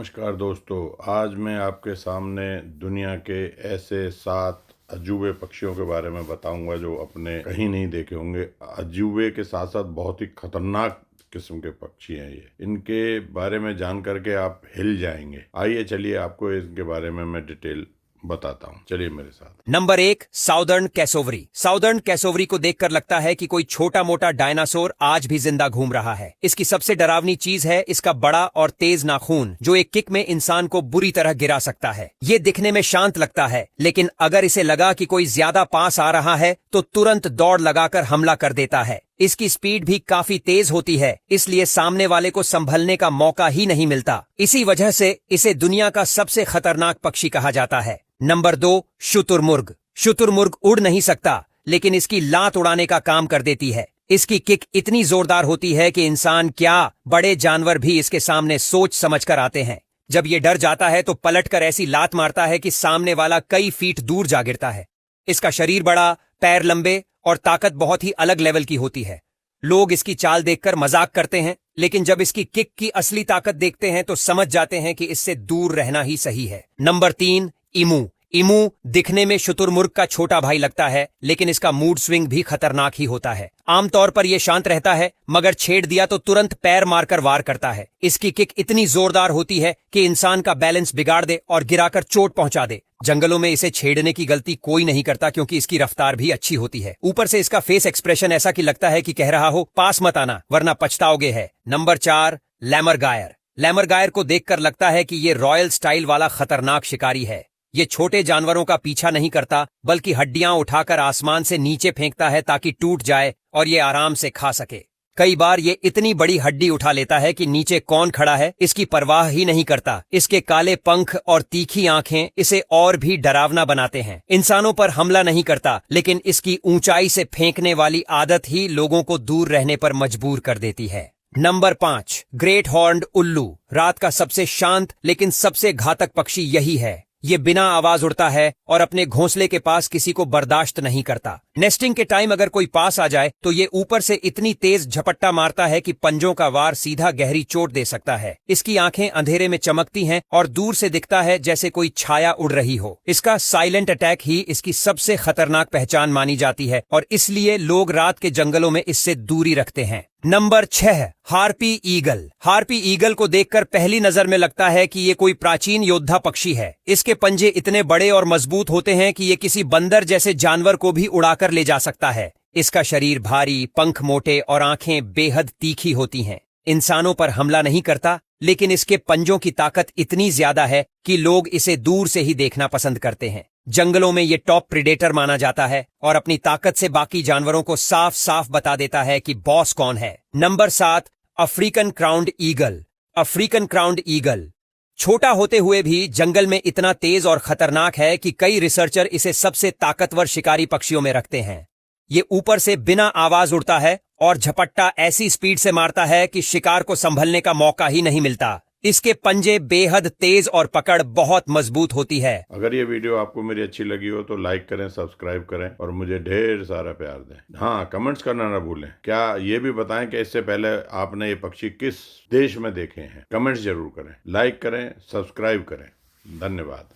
नमस्कार दोस्तों, आज मैं आपके सामने दुनिया के ऐसे 7 अजूबे पक्षियों के बारे में बताऊंगा जो अपने कहीं नहीं देखे होंगे। अजूबे के साथ साथ बहुत ही खतरनाक किस्म के पक्षी हैं ये। इनके बारे में जान करके आप हिल जाएंगे। आइए चलिए आपको इनके बारे में मैं डिटेल बताता हूँ, चलिए मेरे साथ। Number 1, southern cassowary. Southern cassowary को देखकर लगता है कि कोई छोटा मोटा डायनासोर आज भी जिंदा घूम रहा है। इसकी सबसे डरावनी चीज है इसका बड़ा और तेज नाखून, जो एक किक में इंसान को बुरी तरह गिरा सकता है। ये दिखने में शांत लगता है, लेकिन अगर इसे लगा कि कोई ज्यादा पास आ रहा है तो तुरंत दौड़ लगाकर हमला कर देता है। इसकी स्पीड भी काफी तेज होती है, इसलिए सामने वाले को संभलने का मौका ही नहीं मिलता। इसी वजह से इसे दुनिया का सबसे खतरनाक पक्षी कहा जाता है। नंबर 2, शुतुरमुर्ग। शुतुरमुर्ग उड़ नहीं सकता, लेकिन इसकी लात उड़ाने का काम कर देती है। इसकी किक इतनी जोरदार होती है कि इंसान क्या, बड़े जानवर भी इसके सामने सोच समझ कर आते हैं। जब ये डर जाता है तो पलटकर ऐसी लात मारता है कि सामने वाला कई फीट दूर जा गिरता है। इसका शरीर बड़ा, पैर लंबे और ताकत बहुत ही अलग लेवल की होती है। लोग इसकी चाल देखकर मजाक करते हैं, लेकिन जब इसकी किक की असली ताकत देखते हैं तो समझ जाते हैं कि इससे दूर रहना ही सही है। Number 3, emu. इमू दिखने में शुतुरमुर्ग का छोटा भाई लगता है, लेकिन इसका मूड स्विंग भी खतरनाक ही होता है। आमतौर पर यह शांत रहता है, मगर छेड़ दिया तो तुरंत पैर मारकर वार करता है। इसकी किक इतनी जोरदार होती है कि इंसान का बैलेंस बिगाड़ दे और गिराकर चोट पहुंचा दे। जंगलों में इसे छेड़ने की गलती कोई नहीं करता, क्योंकि इसकी रफ्तार भी अच्छी होती है। ऊपर से इसका फेस एक्सप्रेशन ऐसा कि लगता है कि कह रहा हो, पास मत आना वरना पछताओगे है। नंबर 4, लैमरगायर। लैमरगायर को देखकर लगता है कि ये रॉयल स्टाइल वाला खतरनाक शिकारी है। ये छोटे जानवरों का पीछा नहीं करता, बल्कि हड्डियां उठाकर आसमान से नीचे फेंकता है ताकि टूट जाए और ये आराम से खा सके। कई बार ये इतनी बड़ी हड्डी उठा लेता है कि नीचे कौन खड़ा है इसकी परवाह ही नहीं करता। इसके काले पंख और तीखी आंखें इसे और भी डरावना बनाते हैं। इंसानों पर हमला नहीं करता, लेकिन इसकी ऊंचाई से फेंकने वाली आदत ही लोगों को दूर रहने पर मजबूर कर देती है। नंबर 5, ग्रेट हॉर्न्ड उल्लू। रात का सबसे शांत लेकिन सबसे घातक पक्षी यही है। ये बिना आवाज उड़ता है और अपने घोंसले के पास किसी को बर्दाश्त नहीं करता। नेस्टिंग के टाइम अगर कोई पास आ जाए तो ये ऊपर से इतनी तेज झपट्टा मारता है कि पंजों का वार सीधा गहरी चोट दे सकता है। इसकी आंखें अंधेरे में चमकती हैं और दूर से दिखता है जैसे कोई छाया उड़ रही हो। इसका साइलेंट अटैक ही इसकी सबसे खतरनाक पहचान मानी जाती है और इसलिए लोग रात के जंगलों में इससे दूरी रखते हैं। Number 6, harpy eagle. Harpy eagle को देखकर पहली नजर में लगता है कि ये कोई प्राचीन योद्धा पक्षी है। इसके पंजे इतने बड़े और मजबूत होते हैं कि ये किसी बंदर जैसे जानवर को भी उड़ाकर ले जा सकता है। इसका शरीर भारी, पंख मोटे और आंखें बेहद तीखी होती हैं। इंसानों पर हमला नहीं करता, लेकिन इसके पंजों की ताकत इतनी ज्यादा है कि लोग इसे दूर से ही देखना पसंद करते हैं। जंगलों में ये टॉप प्रेडेटर माना जाता है और अपनी ताकत से बाकी जानवरों को साफ साफ बता देता है कि बॉस कौन है। Number 7, African crowned eagle. African crowned eagle छोटा होते हुए भी जंगल में इतना तेज और खतरनाक है कि कई रिसर्चर इसे सबसे ताकतवर शिकारी पक्षियों में रखते हैं। ये ऊपर से बिना आवाज उड़ता है और झपट्टा ऐसी स्पीड से मारता है कि शिकार को संभलने का मौका ही नहीं मिलता। इसके पंजे बेहद तेज और पकड़ बहुत मजबूत होती है। अगर ये वीडियो आपको मेरी अच्छी लगी हो तो लाइक करें, सब्सक्राइब करें और मुझे ढेर सारा प्यार दें। हाँ, कमेंट्स करना ना भूलें। क्या ये भी बताएं कि इससे पहले आपने ये पक्षी किस देश में देखे हैं। कमेंट्स जरूर करें, लाइक करें, सब्सक्राइब करें। धन्यवाद।